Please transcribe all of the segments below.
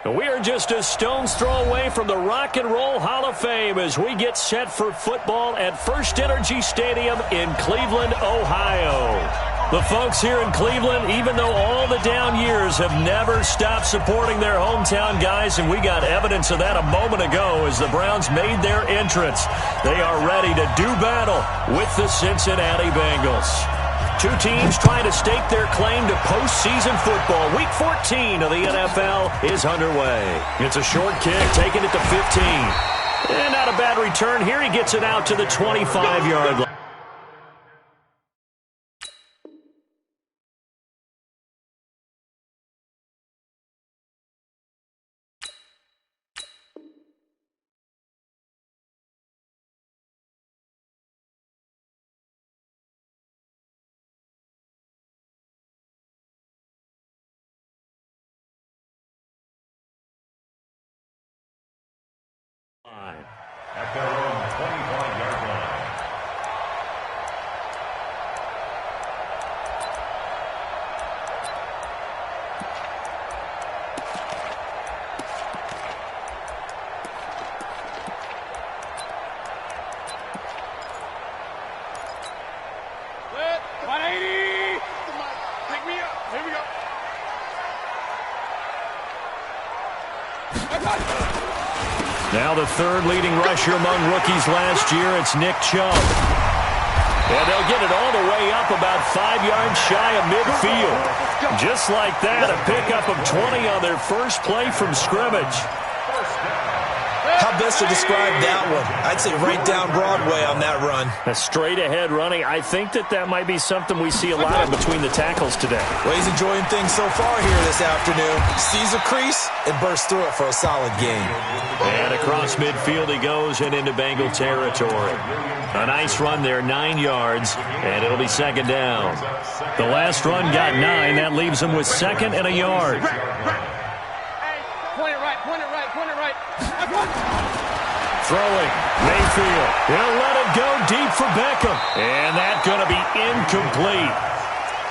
We are just a stone's throw away from the Rock and Roll Hall of Fame as we get set for football at First Energy Stadium in Cleveland, Ohio. The folks here in Cleveland, even though all the down years, have never stopped supporting their hometown guys, and we got evidence of that a moment ago as the Browns made their entrance. They are ready to do battle with the Cincinnati Bengals. Two teams trying to stake their claim to postseason football. Week 14 of the NFL is underway. It's a short kick, taking it to 15. And not a bad return here. He gets it out to the 25-yard line. At their own 25-yard line. Split, 180. Pick me up. Here we go. Now the third leading rusher among rookies last year, it's Nick Chubb. And they'll get it all the way up about 5 yards shy of midfield. Just like that, a pickup of 20 on their first play from scrimmage. How best to describe that one? I'd say right down Broadway on that run. A straight-ahead running. I think that might be something we see a lot of between the tackles today. Well, he's enjoying things so far here this afternoon. Sees a crease and bursts through it for a solid gain. And across midfield he goes and into Bengal territory. A nice run there, 9 yards, and it'll be second down. The last run got 9. That leaves him with second and a yard. Point it right, point it right, point it right. Throwing, Mayfield. He'll let it go deep for Beckham. And that's going to be incomplete.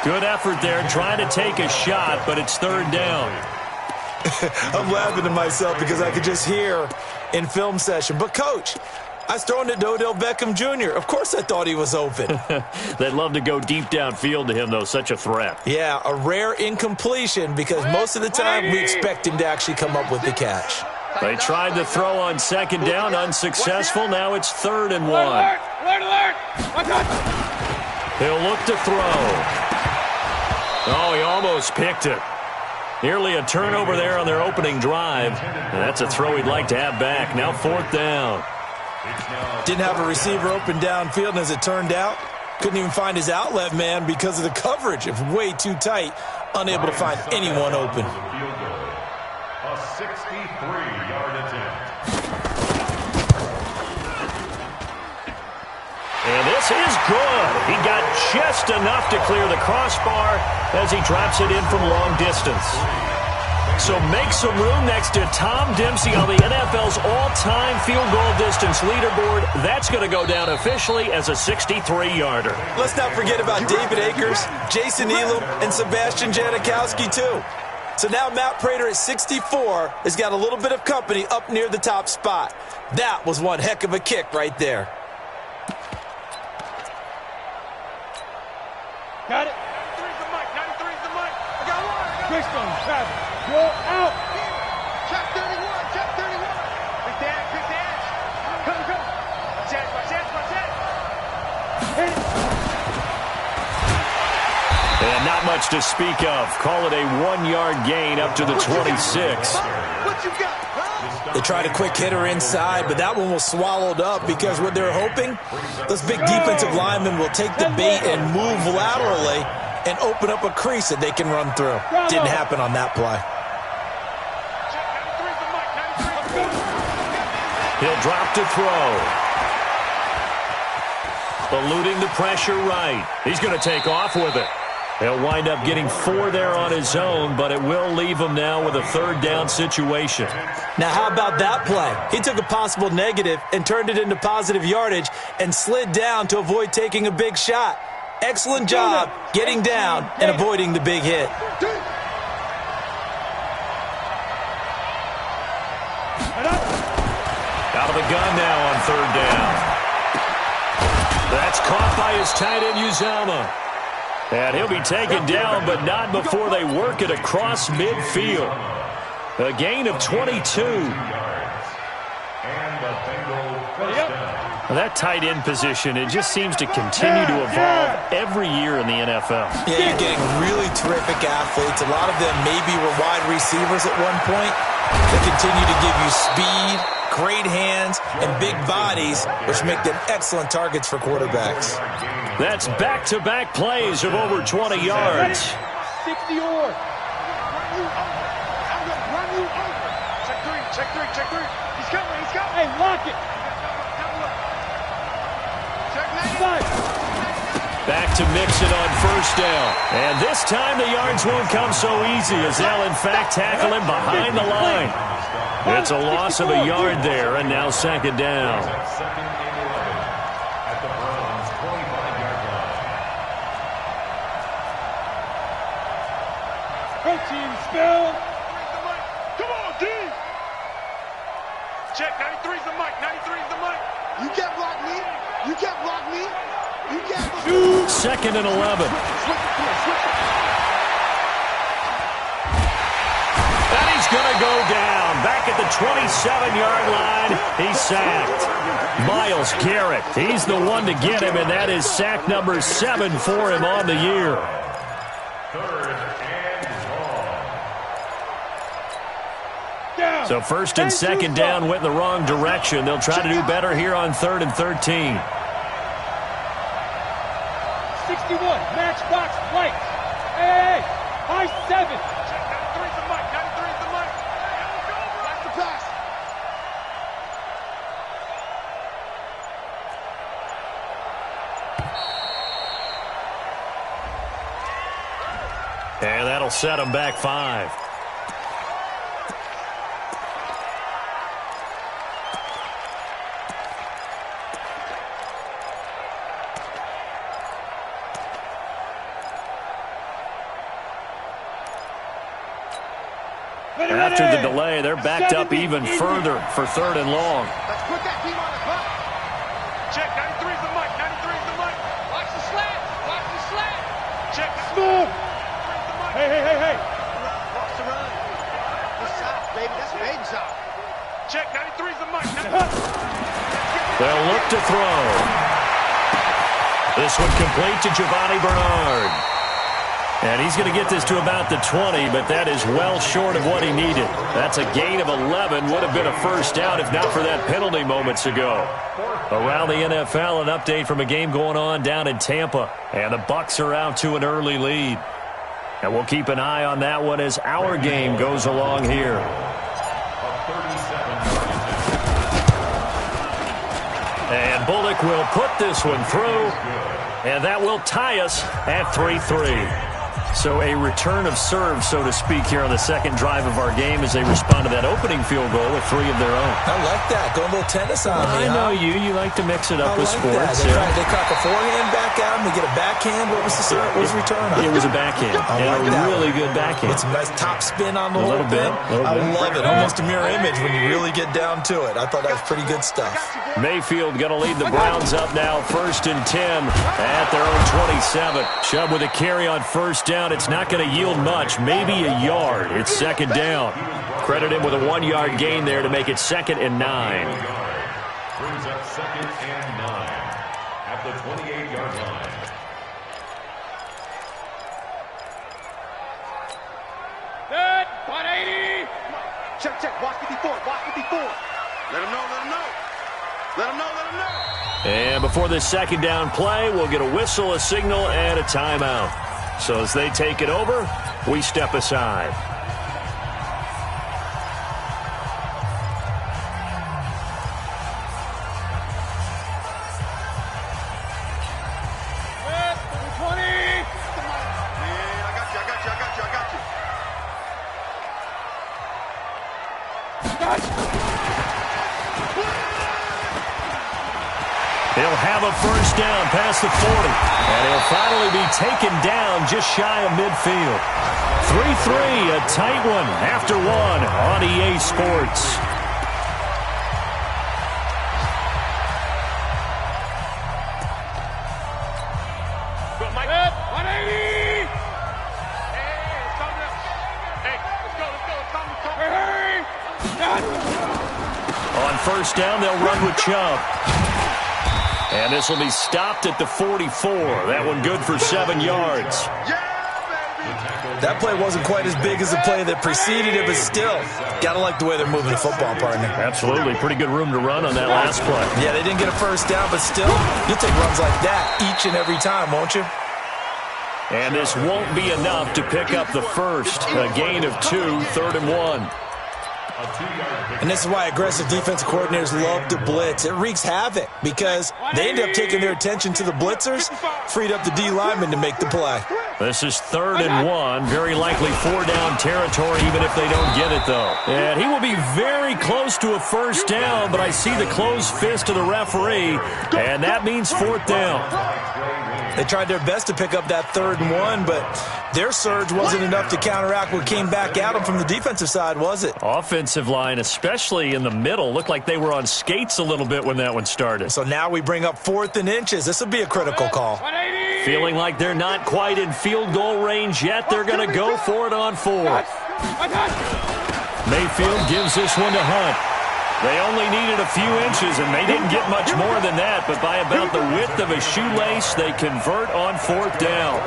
Good effort there trying to take a shot, but it's third down. I'm laughing to myself because I could just hear in film session. But, Coach, I was throwing it to Odell Beckham Jr. Of course I thought he was open. They'd love to go deep downfield to him, though. Such a threat. Yeah, a rare incompletion because most of the time we expect him to actually come up with the catch. They tried to throw on second down, unsuccessful. Now it's 3rd and 1. Alert! He'll look to throw. Oh, he almost picked it. Nearly a turnover there on their opening drive. And that's a throw he'd like to have back. Now 4th down. Didn't have a receiver open downfield, and as it turned out, couldn't even find his outlet man because of the coverage. It was way too tight, unable to find anyone open. A 63-yard attempt. And this is good. He got just enough to clear the crossbar as he drops it in from long distance. So make some room next to Tom Dempsey on the NFL's all-time field goal distance leaderboard. That's going to go down officially as a 63-yarder. Let's not forget about David Akers, Jason Elam, and Sebastian Janikowski, too. So now Matt Prater at 64 has got a little bit of company up near the top spot. That was one heck of a kick right there. Got it. 93's the mic. 93's the mic. I got one. Quickstone, Travis. Go out. Check 31. Check 31. Good dash. Good dash. Come. Watch that. Hit it. And not much to speak of. Call it a 1-yard gain up to the 26. What you got? Huh? They tried a quick hitter inside, but that one was swallowed up because what they're hoping, those big defensive linemen will take the bait and move laterally and open up a crease that they can run through. Didn't happen on that play. He'll drop to throw. Eluding the pressure right. He's going to take off with it. He'll wind up getting 4 there on his own, but it will leave him now with a 3rd down situation. Now, how about that play? He took a possible negative and turned it into positive yardage and slid down to avoid taking a big shot. Excellent job getting down and avoiding the big hit. Out of the gun now on third down. That's caught by his tight end, Uzama. And he'll be taken down, but not before they work it across midfield. A gain of 22. That tight end position, it just seems to continue to evolve every year in the NFL. Yeah, you're getting really terrific athletes. A lot of them maybe were wide receivers at one point. They continue to give you speed, great hands, and big bodies, which make them excellent targets for quarterbacks. That's back-to-back plays of over 20 yards. 60 or. I'm going to run you over. Check three. He's coming. Hey, lock it. Back to Mixon on first down. And this time the yards won't come so easy as they'll, in fact, tackle him behind the line. It's a loss of a yard there, and now second down. Second and 11 at the Browns' 25-yard line. Protein spell. Come on, D. Check, 93's the mic. You can't block me. You can't block me. Second and 11. And he's going to go down. Back at the 27-yard line. He's sacked. Myles Garrett, he's the one to get him, and that is sack number 7 for him on the year. Third and long. So first and second down went in the wrong direction. They'll try to do better here on 3rd and 13. 61, matchbox lights. Hey, high 7. 93's the mic. That's the pass. And that'll set him back 5. After the delay, they're backed up even further for 3rd and long. Let's put that team on the clock. Check, 93's the mic. Watch the slant. Check. Smooth. Hey. Watch the run. That's south, baby. That's Baden South. Check, 93's the mic. They'll look to throw. This one complete to Giovanni Bernard. And he's going to get this to about the 20, but that is well short of what he needed. That's a gain of 11. Would have been a first down if not for that penalty moments ago. Around the NFL, an update from a game going on down in Tampa. And the Bucs are out to an early lead. And we'll keep an eye on that one as our game goes along here. And Bullock will put this one through. And that will tie us at 3-3. So a return of serve, so to speak, here on the second drive of our game as they respond to that opening field goal with 3 of their own. I like that. Going a little tennis on me. I know you. You like to mix it up with sports. They crack a forehand back at him. They get a backhand. What was the return on? It was a backhand. I like a really good backhand. With some nice top spin on the whole bit. I love it. Almost a mirror image when you really get down to it. I thought that was pretty good stuff. Mayfield going to lead the Browns up now, 1st and 10 at their own 27. Chubb with a carry on first down. It's not going to yield much, maybe a yard. It's second down. Credit him with a 1-yard gain there to make it 2nd and 9. Brings up 2nd and 9 at the 28-yard line. Good, 180. Check, watch 54. Let him know. And before this second down play, we'll get a whistle, a signal, and a timeout. So as they take it over, we step aside. He'll have a first down past the 40. And he'll finally be taken down just shy of midfield. 3-3, a tight one after one on EA Sports. first down. They'll run with Chubb. And this will be stopped at the 44. That one good for 7 yards. That play wasn't quite as big as the play that preceded it, but still, got to like the way they're moving the football, partner. Absolutely. Pretty good room to run on that last play. Yeah, they didn't get a first down, but still, you'll take runs like that each and every time, won't you? And this won't be enough to pick up the first. A gain of 2, 3rd and 1. And this is why aggressive defensive coordinators love to blitz. It wreaks havoc because they end up taking their attention to the blitzers, freed up the D lineman to make the play. This is 3rd and 1. Very likely 4-down territory, even if they don't get it, though. And he will be very close to a first down, but I see the closed fist of the referee, and that means 4th down. They tried their best to pick up that 3rd and 1, but their surge wasn't enough to counteract what came back at them from the defensive side, was it? Offensive line, especially in the middle, looked like they were on skates a little bit when that one started. So now we bring up 4th and inches. This will be a critical call. Feeling like they're not quite in field goal range yet. They're going to go for it on 4th. Mayfield gives this one to Hunt. They only needed a few inches, and they didn't get much more than that, but by about the width of a shoelace, they convert on 4th down.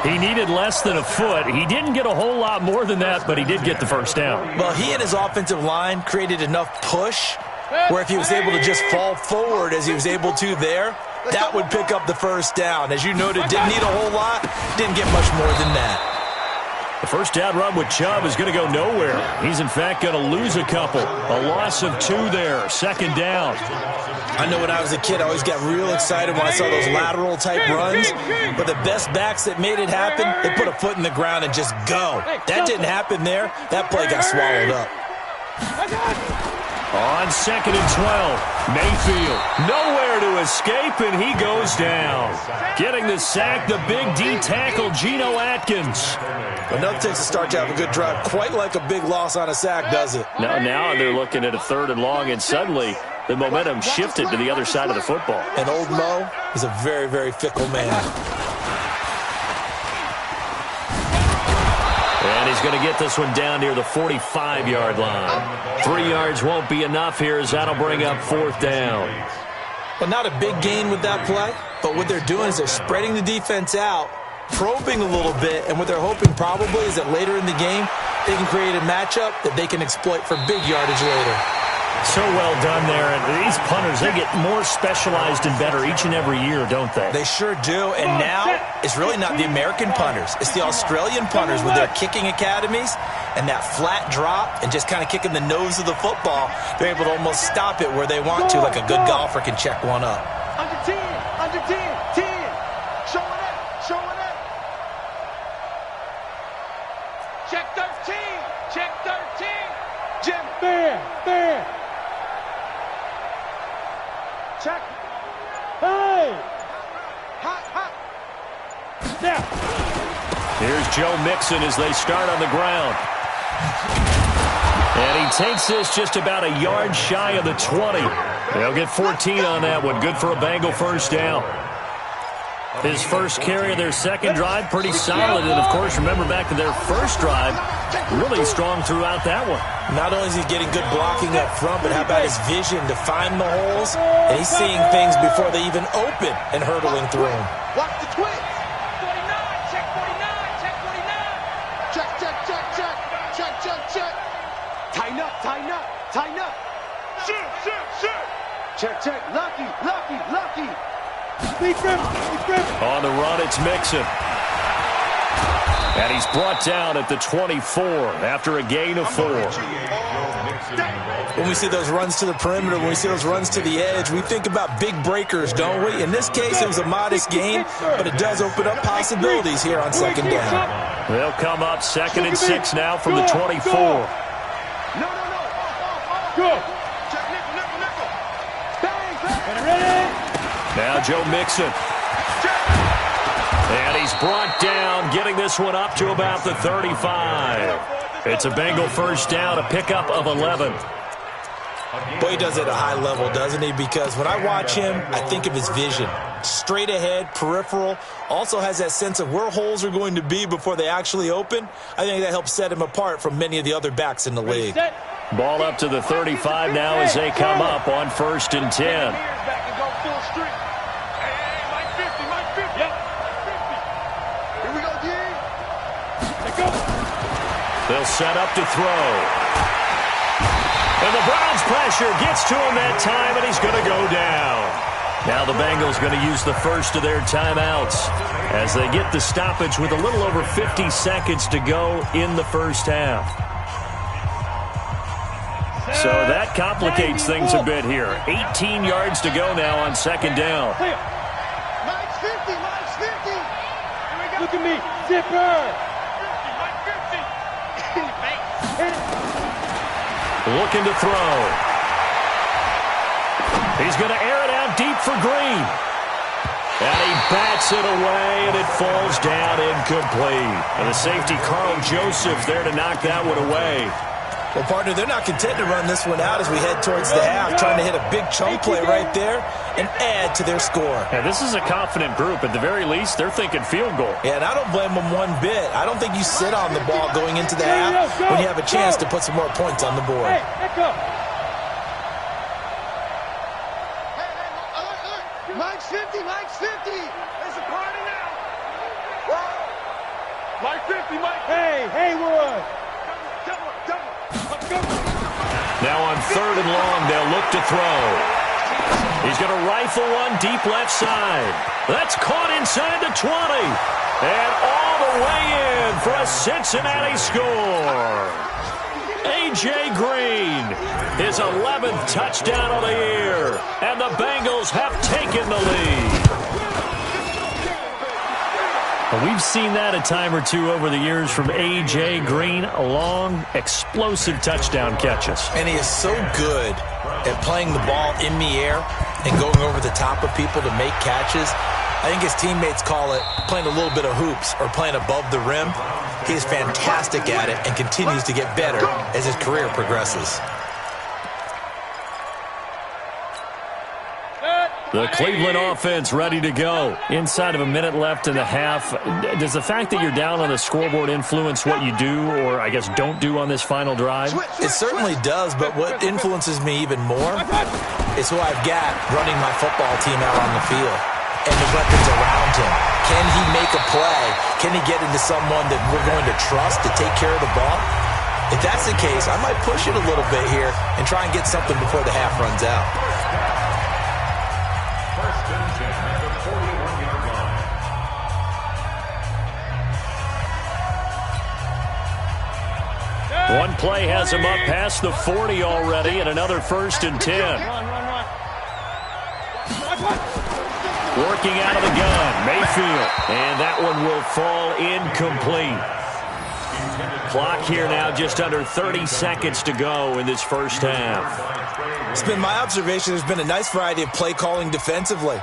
He needed less than a foot. He didn't get a whole lot more than that, but he did get the first down. Well, he and his offensive line created enough push where if he was able to just fall forward as he was able to there, that would pick up the first down. As you noted, didn't need a whole lot, didn't get much more than that. The first down run with Chubb is going to go nowhere. He's, in fact, going to lose a couple. A loss of 2 there. 2nd down. I know when I was a kid, I always got real excited when I saw those lateral-type runs. But the best backs that made it happen, they put a foot in the ground and just go. That didn't happen there. That play got swallowed up. On 2nd and 12, Mayfield nowhere to escape, and he goes down. Getting the sack, the big D tackle, Geno Atkins. Enough takes a start to have a good drive. Quite like a big loss on a sack, does it? Now they're looking at a 3rd and long, and suddenly the momentum shifted to the other side of the football. And old Mo is a very, very fickle man. And he's going to get this one down near the 45-yard line. 3 yards won't be enough here as that'll bring up 4th down. Well, not a big gain with that play, but what they're doing is they're spreading the defense out, probing a little bit, and what they're hoping probably is that later in the game, they can create a matchup that they can exploit for big yardage later. So well done there. And these punters, they get more specialized and better each and every year, don't they? They sure do. And now it's really not the American punters. It's the Australian punters with their kicking academies and that flat drop and just kind of kicking the nose of the football. They're able to almost stop it where they want to, like a good golfer can check one up. Under 10, 10. Showing up. Check 13. Jim, there. Check. Hey! Hot. Snap. Here's Joe Mixon as they start on the ground. And he takes this just about a yard shy of the 20. They'll get 14 on that one. Good for a Bengal first down. His first carry of their second drive, pretty solid. And, of course, remember back to their first drive, really strong throughout that one. Not only is he getting good blocking up front, but how about his vision to find the holes? And he's seeing things before they even open and hurtling through them. Watch the twitch. 49. Check 49. Check. Tighten up. Shoot. Check. Lucky. Speed grip. On the run, it's Mixon. And he's brought down at the 24 after a gain of 4. When we see those runs to the perimeter, when we see those runs to the edge, we think about big breakers, don't we? In this case, it was a modest gain, but it does open up possibilities here on 2nd down. They'll come up 2nd and 6 now from the 24. No. Go. Check nickel. Bang. Ready? Now Joe Mixon. And he's brought down, getting this one up to about the 35. It's a Bengal first down, a pickup of 11. Boy, he does it at a high level, doesn't he? Because when I watch him, I think of his vision. Straight ahead, peripheral. Also has that sense of where holes are going to be before they actually open. I think that helps set him apart from many of the other backs in the league. Ball up to the 35 now as they come up on 1st and 10. They'll set up to throw. And the Browns pressure gets to him that time, and he's going to go down. Now the Bengals going to use the first of their timeouts as they get the stoppage with a little over 50 seconds to go in the first half. So that complicates things a bit here. 18 yards to go now on 2nd down. Mike's 50, Mike's 50. Look at me, zipper. Looking to throw. He's going to air it out deep for Green. And he bats it away, and it falls down incomplete. And the safety, Carl Joseph, there to knock that one away. Well, partner, they're not content to run this one out as we head towards the half, trying to hit a big chunk play right there and add to their score. Yeah, this is a confident group. At the very least, they're thinking field goal. Yeah, and I don't blame them one bit. I don't think you sit on the ball going into the half when you have a chance to put some more points on the board. Hey, back up. Hey, Mike's 50, Mike's 50. There's a party now. Whoa. Mike 50, Mike. Hey, Haywood. Double. Now on 3rd and long, they'll look to throw. He's going to rifle one deep left side. That's caught inside the 20. And all the way in for a Cincinnati score. A.J. Green, his 11th touchdown of the year. And the Bengals have taken the lead. We've seen that a time or two over the years from A.J. Green. Long, explosive touchdown catches. And he is so good at playing the ball in the air and going over the top of people to make catches. I think his teammates call it playing a little bit of hoops or playing above the rim. He is fantastic at it and continues to get better as his career progresses. The Cleveland offense ready to go. Inside of a minute left in the half. Does the fact that you're down on the scoreboard influence what you do or, I guess, don't do on this final drive? It certainly does, but what influences me even more is who I've got running my football team out on the field and the weapons around him. Can he make a play? Can he get into someone that we're going to trust to take care of the ball? If that's the case, I might push it a little bit here and try and get something before the half runs out. One play has him up past the 40 already, and another 1st and 10. Working out of the gun, Mayfield. And that one will fall incomplete. Clock here now just under 30 seconds to go in this first half. It's been my observation there's been a nice variety of play calling defensively.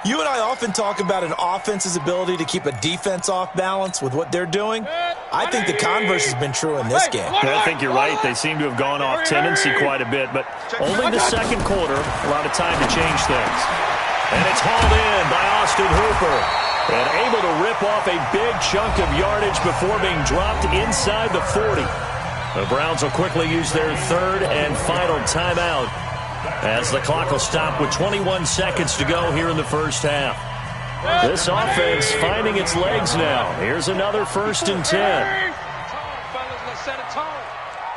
You and I often talk about an offense's ability to keep a defense off balance with what they're doing. I think the converse has been true in this game. I think you're right. They seem to have gone off tendency quite a bit, but only the second quarter, a lot of time to change things. And it's hauled in by Austin Hooper. And able to rip off a big chunk of yardage before being dropped inside the 40. The Browns will quickly use their 3rd and final timeout as the clock will stop with 21 seconds to go here in the first half. This offense finding its legs now. Here's another 1st and 10.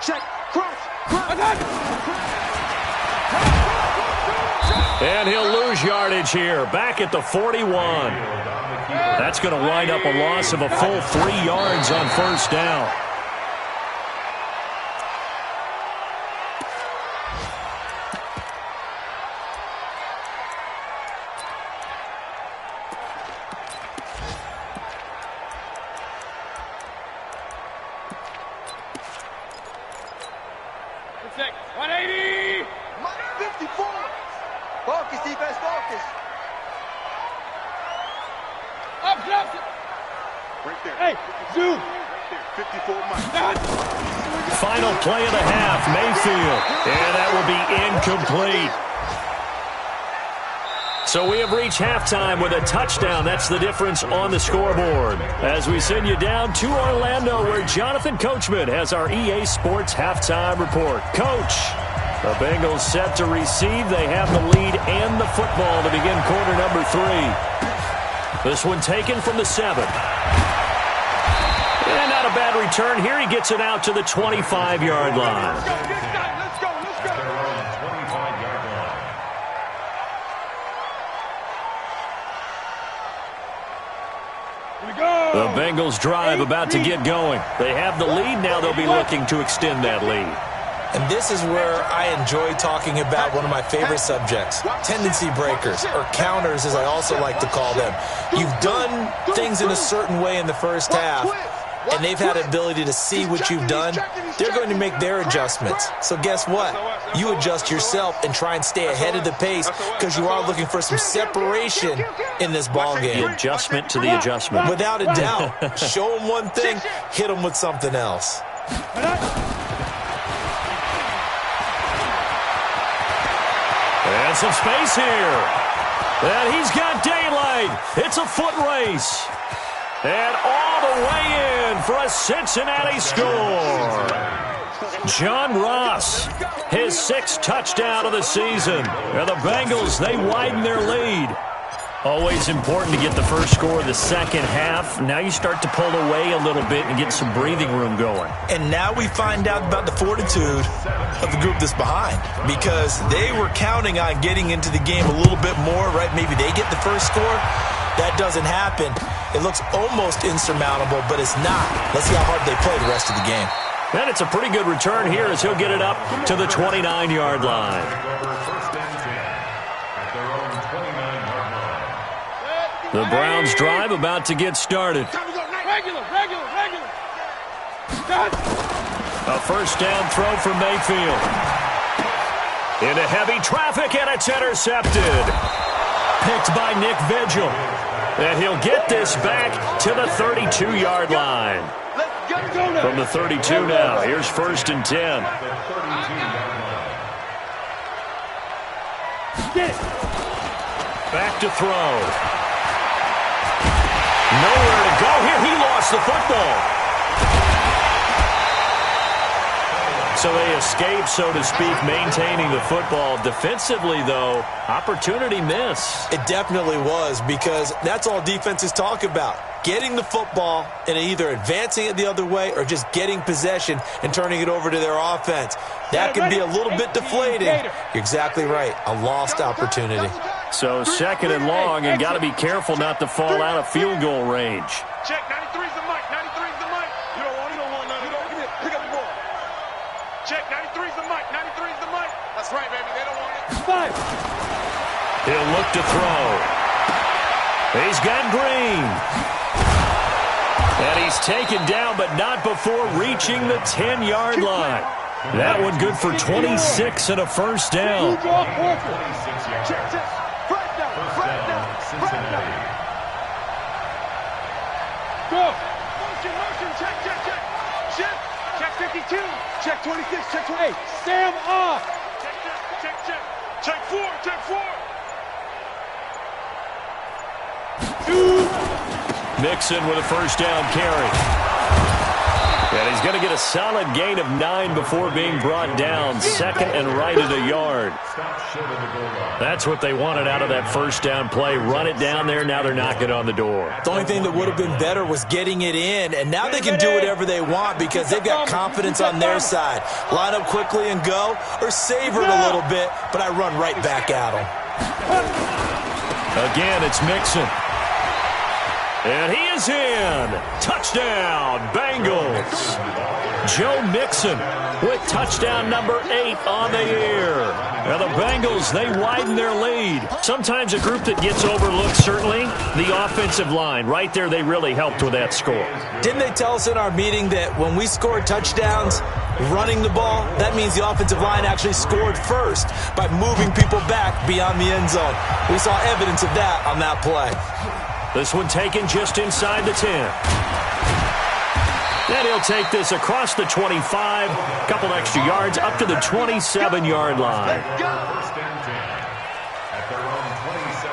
Check, cross. And he'll lose yardage here, back at the 41. That's going to wind up a loss of a full 3 yards on 1st down. Check, 180. Mike 54. Focus, defense, focus. Up, left. Right there. Hey, zoom. Right there. 54 Mike. Final play of the half, Mayfield. And that will be incomplete. So we have reached halftime with a touchdown. That's the difference on the scoreboard. As we send you down to Orlando, where Jonathan Coachman has our EA Sports halftime report. Coach, the Bengals set to receive. They have the lead and the football to begin quarter number 3. This one taken from the 7. And not a bad return here. He gets it out to the 25-yard line. Let's go. The Bengals drive about to get going. They have the lead. Now they'll be looking to extend that lead. And this is where I enjoy talking about one of my favorite subjects, tendency breakers, or counters as I also like to call them. You've done things in a certain way in the first half, and they've had the ability to see what you've done. They're going to make their adjustments. So guess what? You adjust yourself and try and stay ahead of the pace because you are looking for some separation in this ball game. The adjustment to the adjustment. Without a doubt. Show them one thing, hit them with something else. And some space here. And he's got daylight. It's a foot race. And all the way in for a Cincinnati score. John Ross, his 6th touchdown of the season. And the Bengals, they widen their lead. Always important to get the first score of the second half. Now you start to pull away a little bit and get some breathing room going. And now we find out about the fortitude of the group that's behind, because they were counting on getting into the game a little bit more, right? Maybe they get the first score. That doesn't happen. It looks almost insurmountable, but it's not. Let's see how hard they play the rest of the game. And it's a pretty good return here as he'll get it up to the 29-yard line. The Browns drive about to get started. Regular. A first down throw for Mayfield. Into heavy traffic, and it's intercepted. Picked by Nick Vigil. And he'll get this back to the 32-yard line. From the 32 now, here's 1st and 10. Back to throw. Nowhere to go here. He lost the football. So they escape, so to speak, maintaining the football. Defensively, though, opportunity miss. It definitely was, because that's all defenses talk about. Getting the football and either advancing it the other way or just getting possession and turning it over to their offense. That can be a little bit deflating. You're exactly right. A lost opportunity. So 2nd and long, and got to be careful not to fall out of field goal range. Check, 93's the mic. 93's the mic. You don't want none. You don't get it. Pick up the ball. Check, 93's the mic. 93's the mic. That's right, baby. They don't want it. 5. He'll look to throw. He's got Green. And he's taken down, but not before reaching the 10-yard line. That one good for 26 and a first down. Check. First down. Go. Motion. Check. Check 52. Check 26. Check 28. Sam off. Check. Check 4. 2. Mixon with a first down carry. And he's going to get a solid gain of 9 before being brought down. 2nd and right at a yard. That's what they wanted out of that first down play. Run it down there. Now they're knocking on the door. The only thing that would have been better was getting it in, and now they can do whatever they want because they've got confidence on their side. Line up quickly and go, or savor it a little bit, but I run right back at them. Again, it's Mixon. And he is in. Touchdown, Bengals. Joe Mixon with touchdown number 8 on the year. Now the Bengals, they widen their lead. Sometimes a group that gets overlooked, certainly, the offensive line. Right there, they really helped with that score. Didn't they tell us in our meeting that when we score touchdowns running the ball, that means the offensive line actually scored first by moving people back beyond the end zone? We saw evidence of that on that play. This one taken just inside the 10. And he'll take this across the 25, a couple extra yards, up to the 27-yard line. First and 10 at their own 27.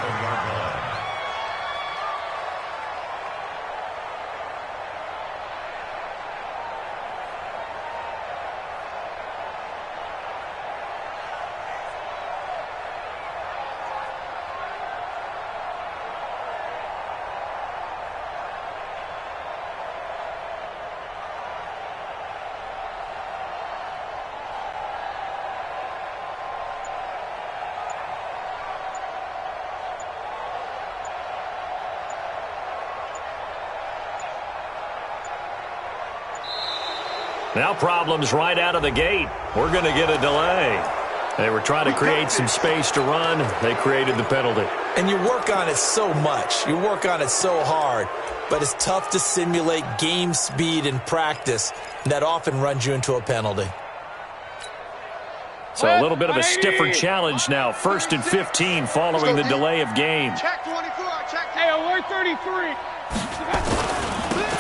Now problems right out of the gate. We're going to get a delay. They were trying to create some space to run. They created the penalty. And you work on it so much. You work on it so hard. But it's tough to simulate game speed in practice. And that often runs you into a penalty. So a little bit of a stiffer challenge now. 1st and 15 following the delay of game. Check 24. Check. Hey, alert 33.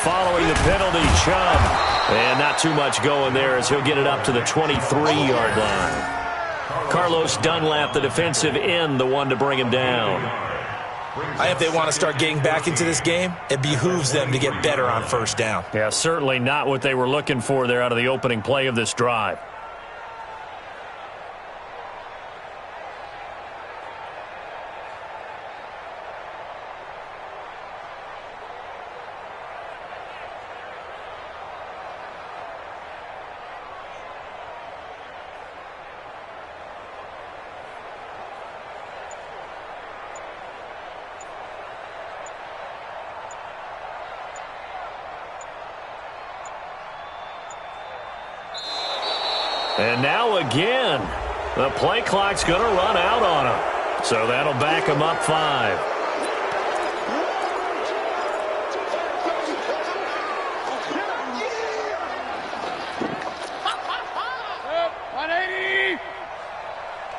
Following the penalty, Chubb. And not too much going there as he'll get it up to the 23-yard line. Carlos Dunlap, the defensive end, the one to bring him down. If they want to start getting back into this game, it behooves them to get better on first down. Yeah, certainly not what they were looking for there out of the opening play of this drive. And now again, the play clock's going to run out on him. So that'll back him up 5.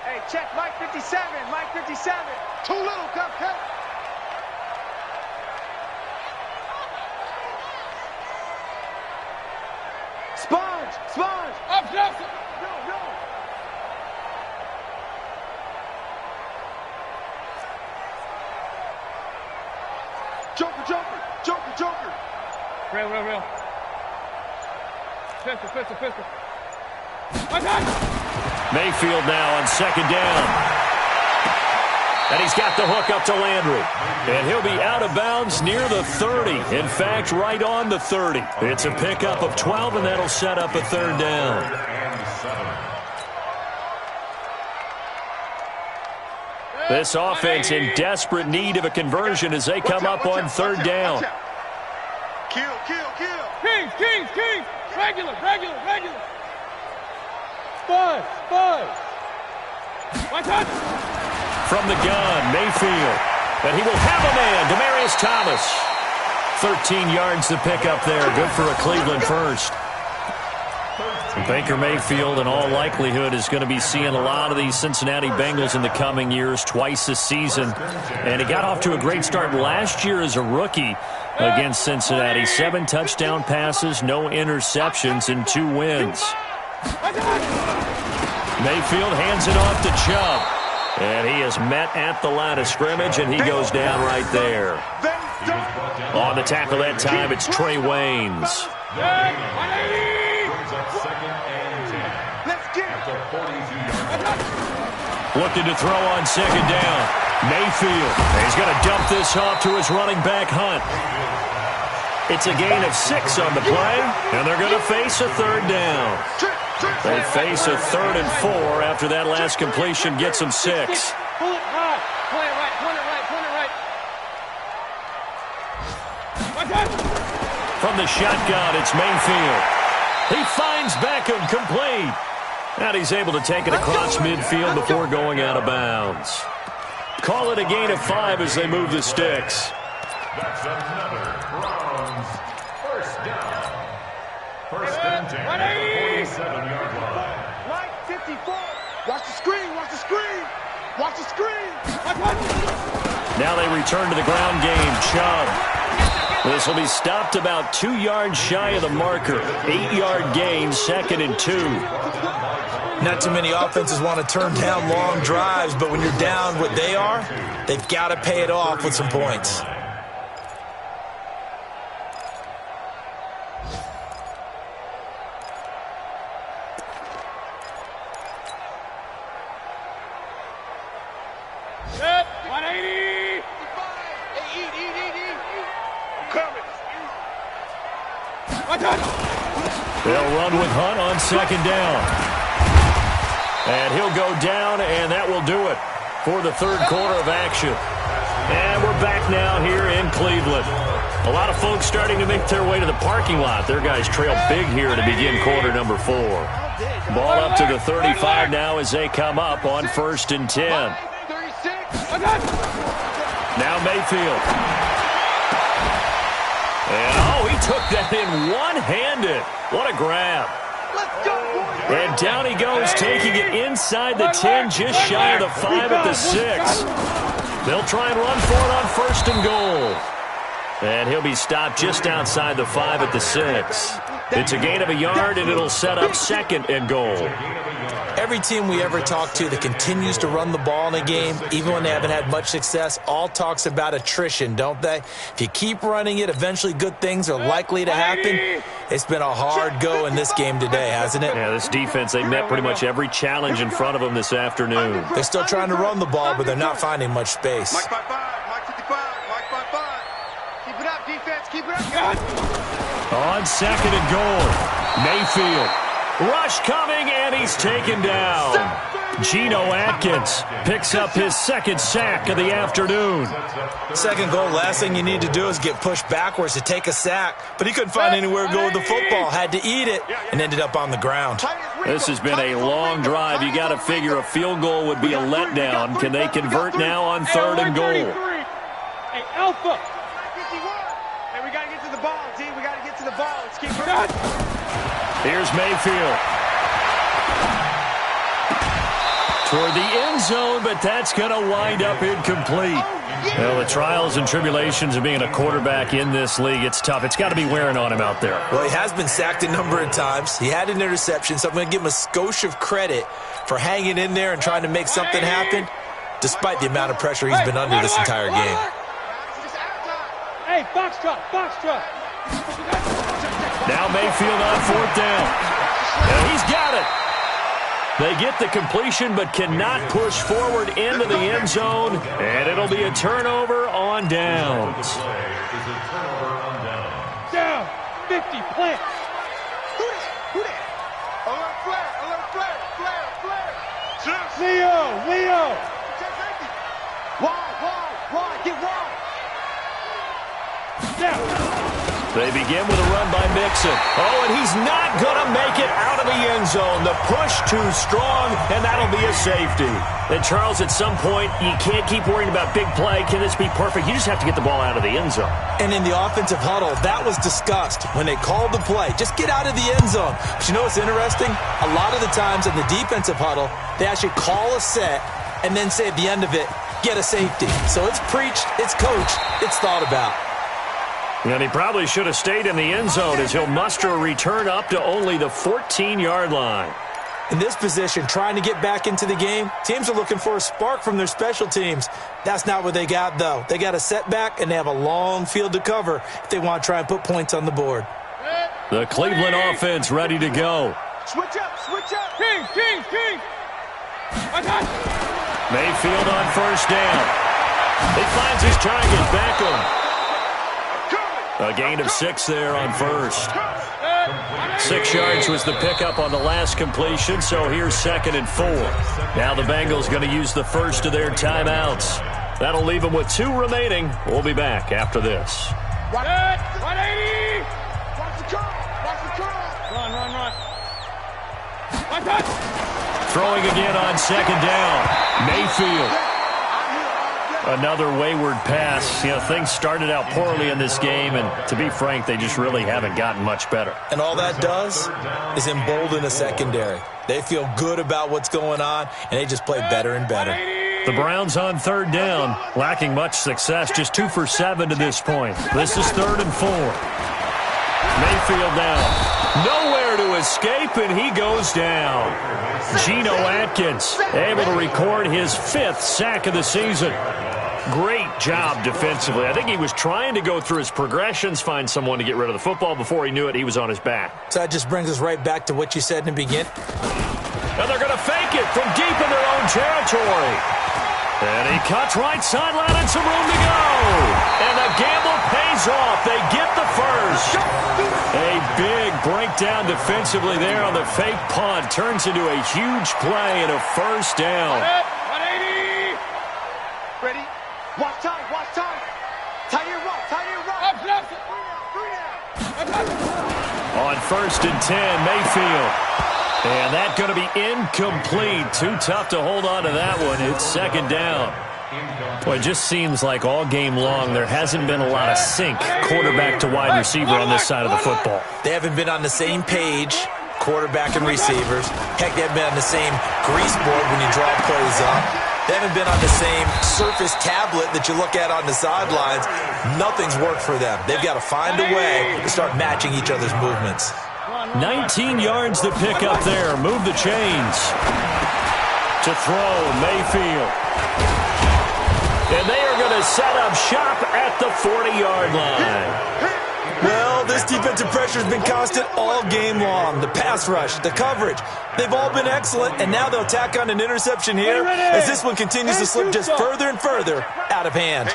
Hey, check Mike 57. Mike 57. Too little, cut. Sponge. Up, Justin. No. Joker. Real. Pistol. My God. Mayfield now on 2nd down. And he's got the hook up to Landry. And he'll be out of bounds near the 30. In fact, right on the 30. It's a pickup of 12, and that'll set up a 3rd down. This offense in desperate need of a conversion as they come up on 3rd down. Kill. Kings. Regular. Spud. My touch. From the gun, Mayfield. And he will have a man, Demaryius Thomas. 13 yards to pick up there. Good for a Cleveland first. Baker Mayfield, in all likelihood, is going to be seeing a lot of these Cincinnati Bengals in the coming years, twice this season. And he got off to a great start last year as a rookie against Cincinnati. 7 touchdown passes, no interceptions, and 2 wins. Mayfield hands it off to Chubb. And he is met at the line of scrimmage, and he goes down right there. On the tackle that time, it's Trey Waynes. Looking to throw on 2nd down. Mayfield. He's going to dump this off to his running back, Hunt. It's a gain of 6 on the play, and they're going to face a 3rd down. They face a 3rd and 4 after that last completion gets them 6. Pull it high. Point it right. From the shotgun, it's Mayfield. He finds Beckham complete. And he's able to take it across midfield before going out of bounds. Call it a gain of 5 as they move the sticks. That's another Browns first down. First and 10 at the 47-yard line. Mike 54. Watch the screen. Now they return to the ground game. Chubb. This will be stopped about 2 yards shy of the marker. 8-yard gain, 2nd and 2. Not too many offenses want to turn down long drives, but when you're down what they are, they've got to pay it off with some points. Set. 180. They'll run with Hunt on 2nd down. And he'll go down, and that will do it for the 3rd quarter of action. And we're back now here in Cleveland. A lot of folks starting to make their way to the parking lot. Their guys trail big here to begin quarter number 4. Ball up to the 35 now as they come up on 1st and 10. Now Mayfield. And, he took that in one-handed. What a grab. And down he goes, taking it inside the 10, just shy of the 5 at the 6. They'll try and run for it on 1st and goal. And he'll be stopped just outside the 5 at the 6. It's a gain of a yard, and it'll set up 2nd and goal. Every team we ever talk to that continues to run the ball in a game, even when they haven't had much success, all talks about attrition, don't they? If you keep running it, eventually good things are likely to happen. It's been a hard go in this game today, hasn't it? Yeah, this defense, they met pretty much every challenge in front of them this afternoon. They're still trying to run the ball, but they're not finding much space. Mike 5-5, Mike 55, Mike 5-5. Keep it up, defense, keep it up. On 2nd and goal, Mayfield. Rush coming, and he's taken down. Geno Atkins picks up his 2nd sack of the afternoon. 2nd goal, last thing you need to do is get pushed backwards to take a sack. But he couldn't find anywhere to go with the football. Had to eat it and ended up on the ground. This has been a long drive. You got to figure a field goal would be a letdown. Can they convert now on 3rd and goal? Hey, Alpha. Hey, we got to get to the ball, T. We got to get to the ball. Let's keep running. Here's Mayfield. Toward the end zone, but that's going to wind up incomplete. Well, the trials and tribulations of being a quarterback in this league, it's tough. It's got to be wearing on him out there. Well, he has been sacked a number of times. He had an interception, so I'm going to give him a skosh of credit for hanging in there and trying to make something happen, despite the amount of pressure he's been under this entire game. Hey, foxtrot, foxtrot. Now Mayfield on 4th down. And he's got it. They get the completion but cannot push forward into the end zone, and it'll be a turnover on downs. Down, 50, plant. Who that? Alert flare, flare. Leo. Wide, get wide. Down. They begin with a run by Mixon. Oh, and he's not going to make it out of the end zone. The push too strong, and that'll be a safety. And, Charles, at some point, you can't keep worrying about big play. Can this be perfect? You just have to get the ball out of the end zone. And in the offensive huddle, that was discussed when they called the play. Just get out of the end zone. But you know what's interesting? A lot of the times in the defensive huddle, they actually call a set and then say at the end of it, get a safety. So it's preached, it's coached, it's thought about. And he probably should have stayed in the end zone as he'll muster a return up to only the 14-yard line. In this position, trying to get back into the game, teams are looking for a spark from their special teams. That's not what they got, though. They got a setback, and they have a long field to cover if they want to try and put points on the board. The Cleveland offense ready to go. Switch up. King. Mayfield on 1st down. He finds his target, Beckham. A gain of 6 there on 1st. 6 yards was the pickup on the last completion, so here's 2nd and 4. Now the Bengals going to use the first of their timeouts. That'll leave them with 2 remaining. We'll be back after this. 180. Watch the curl. Run. Throwing again on 2nd down. Mayfield. Another wayward pass. You know, things started out poorly in this game, and to be frank, they just really haven't gotten much better. And all that does is embolden a secondary. They feel good about what's going on, and they just play better and better. The Browns on 3rd down, lacking much success, just 2 for 7 to this point. This is 3rd and 4. Mayfield down. Nowhere to escape, and he goes down. Geno Atkins able to record his 5th sack of the season. Great job defensively. I think he was trying to go through his progressions, find someone to get rid of the football. Before he knew it, he was on his back. So that just brings us right back to what you said in the beginning. And they're going to fake it from deep in their own territory. And he cuts right sideline and some room to go. And the gamble pays off. They get the first. A big breakdown defensively there on the fake punt. Turns into a huge play and a 1st down. 180. Ready? Watch time. Tie your rope. Up. first and 10, Mayfield. And that's going to be incomplete. Too tough to hold on to that one. It's second down. Well, it just seems like all game long there hasn't been a lot of sync quarterback to wide receiver on this side of the football. They haven't been on the same page, quarterback and receivers. Heck, they haven't been on the same grease board when you draw plays up. They haven't been on the same surface tablet that you look at on the sidelines. Nothing's worked for them. They've got to find a way to start matching each other's movements. 19 yards to pick up there. Move the chains. To throw, Mayfield. And they are going to set up shop at the 40-yard line. Well, this defensive pressure has been constant all game long. The pass rush, the coverage, they've all been excellent, and now they'll tack on an interception here as this one continues to slip just further and further out of hand.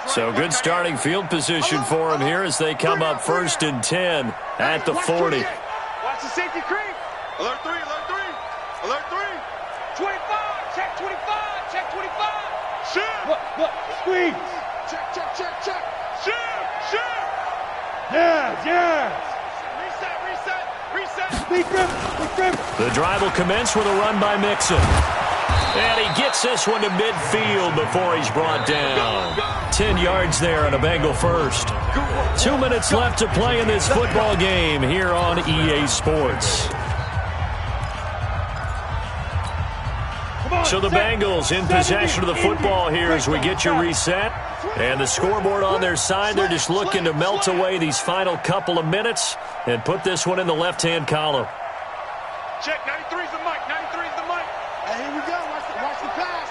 So good starting field position for them here as they come up first and 10 at the 40. Watch the safety creep. Alert 3, alert 3. Alert 3. 25, check 25, check 25. Shift. Look, squeeze. Check, check, check, check. Shift, shift. Yes. Reset. Big grip. The drive will commence with a run by Mixon. And he gets this one to midfield before he's brought down. 10 yards there and a Bengal first. 2 minutes left to play in this football game here on EA Sports. So the Bengals in possession of the football here as we get you reset. And the scoreboard on their side, they're just looking to melt away these final couple of minutes and put this one in the left-hand column. Check, 93's the mic, 93's the mic. Hey, here we go. Watch the pass.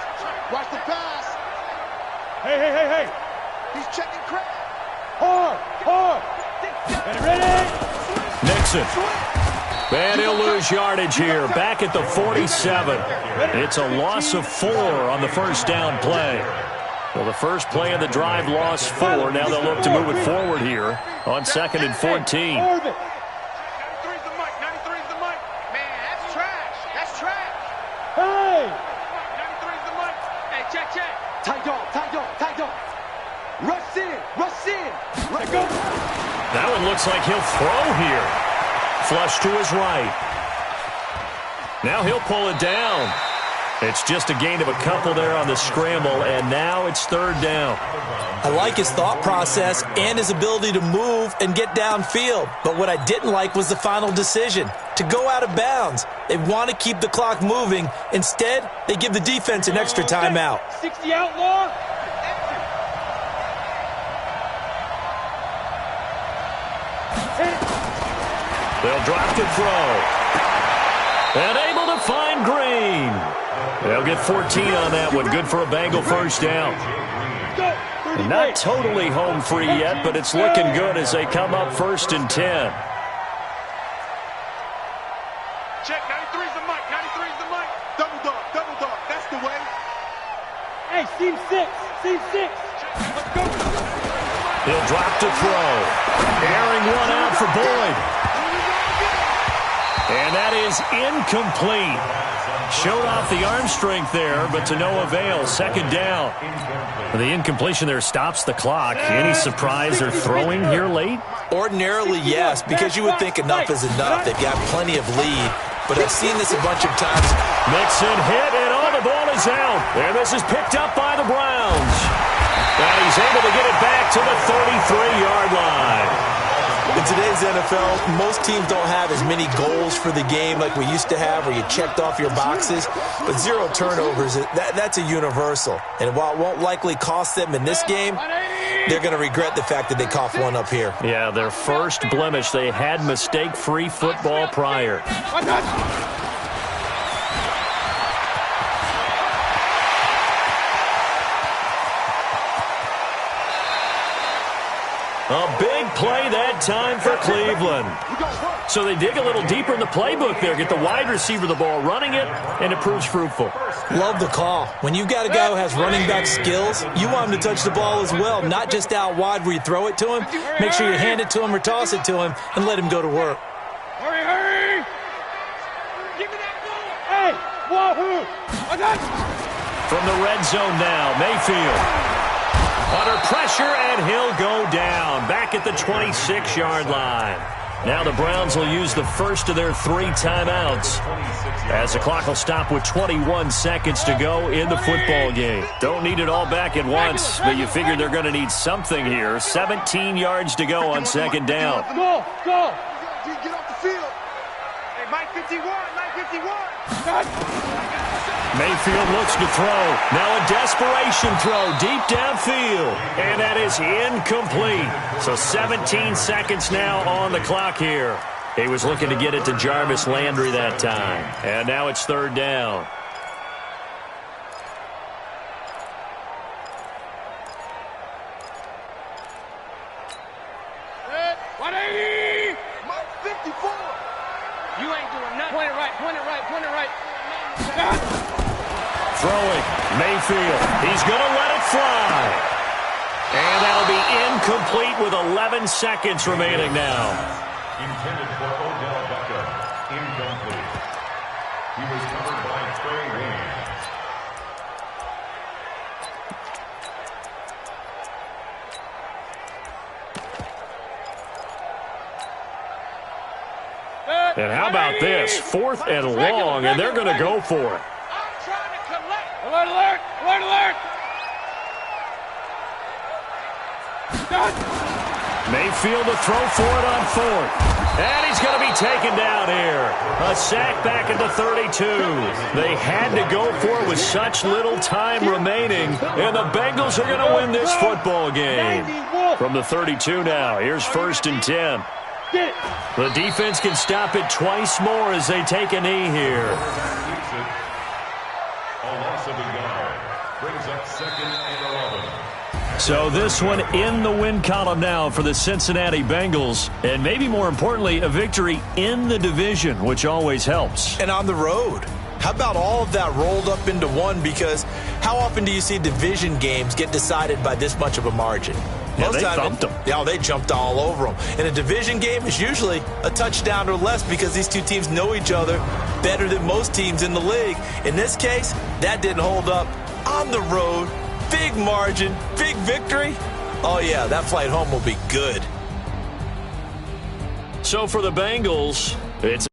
Watch the pass. Hey. He's checking credit. Hard. Get ready. Nixon. And he'll lose yardage here. Back at the 47. It's a loss of 4 on the first down play. Well, the first play of the drive lost 4. Now they'll look to move it forward here on 2nd and 14. 93's the mic, 93's the mic. Man, that's trash. Hey. 93's the mic. Hey, check. Tight dog. Rush in. Let go. That one looks like he'll throw here. Flush to his right. Now he'll pull it down. It's just a gain of a couple there on the scramble, and now it's third down. I like his thought process and his ability to move and get downfield. But what I didn't like was the final decision, to go out of bounds. They want to keep the clock moving. Instead, they give the defense an extra timeout. 60 outlaw. They'll drop to throw. And able to find Green. They'll get 14 on that one. Good for a Bengal first down. And not totally home free yet, but it's looking good as they come up first and 10. Check, 93's the mic, 93's the mic. Double dog. That's the way. Hey, seam 6. Let's go. He'll drop to throw. Airing one out for Boyd. And that is incomplete. Showed off the arm strength there, but to no avail. Second down. The incompletion there stops the clock. Any surprise they're throwing here late? Ordinarily, yes, because you would think enough is enough. They've got plenty of lead, but I've seen this a bunch of times. Mixon hit, and the ball is out. And this is picked up by the Browns. And he's able to get it back to the 33-yard line. In today's NFL, most teams don't have as many goals for the game like we used to have where you checked off your boxes. But 0 turnovers, that's a universal. And while it won't likely cost them in this game, they're going to regret the fact that they coughed one up here. Yeah, their first blemish. They had mistake-free football prior. A big play that time for Cleveland. So they dig a little deeper in the playbook there, get the wide receiver the ball, running it, and it proves fruitful. Love the call. When you've got a guy who has running back skills, you want him to touch the ball as well, not just out wide where you throw it to him. Make sure you hand it to him or toss it to him and let him go to work. Hurry. Give me that ball. Hey, wahoo. From the red zone now, Mayfield. Under pressure, and he'll go down. Back at the 26-yard line. Now the Browns will use the first of their 3 timeouts, as the clock will stop with 21 seconds to go in the football game. Don't need it all back at once, but you figure they're going to need something here. 17 yards to go on second down. Go! Go! Get off the field. Hey, Mike 51, Mike 51. Mayfield looks to throw. Now a desperation throw deep downfield. And that is incomplete. So 17 seconds now on the clock here. He was looking to get it to Jarvis Landry that time. And now it's third down. Mike 54. You ain't doing nothing. Point it right, point it right, point it right. Throwing. Mayfield. He's going to let it fly. And that'll be incomplete with 11 seconds remaining now. Intended for Odell Beckham. Incomplete. He was covered by Trey Williams. And how about this? 4th and long, and they're going to go for it. I'm trying to collect. Alert, alert, alert, alert. Mayfield to throw for it on 4th. And he's going to be taken down here. A sack back at the 32. They had to go for it with such little time remaining. And the Bengals are going to win this football game. From the 32 now, here's 1st and 10. The defense can stop it twice more as they take a knee here. A loss of a yard. Brings up 2nd and 11. So this one in the win column now for the Cincinnati Bengals. And maybe more importantly, a victory in the division, which always helps. And on the road. How about all of that rolled up into one? Because how often do you see division games get decided by this much of a margin? Yeah, they thumped them. Yeah, they jumped all over them. And a division game is usually a touchdown or less because these two teams know each other better than most teams in the league. In this case, that didn't hold up. On the road, big margin, big victory. Oh, yeah, that flight home will be good. So for the Bengals, it's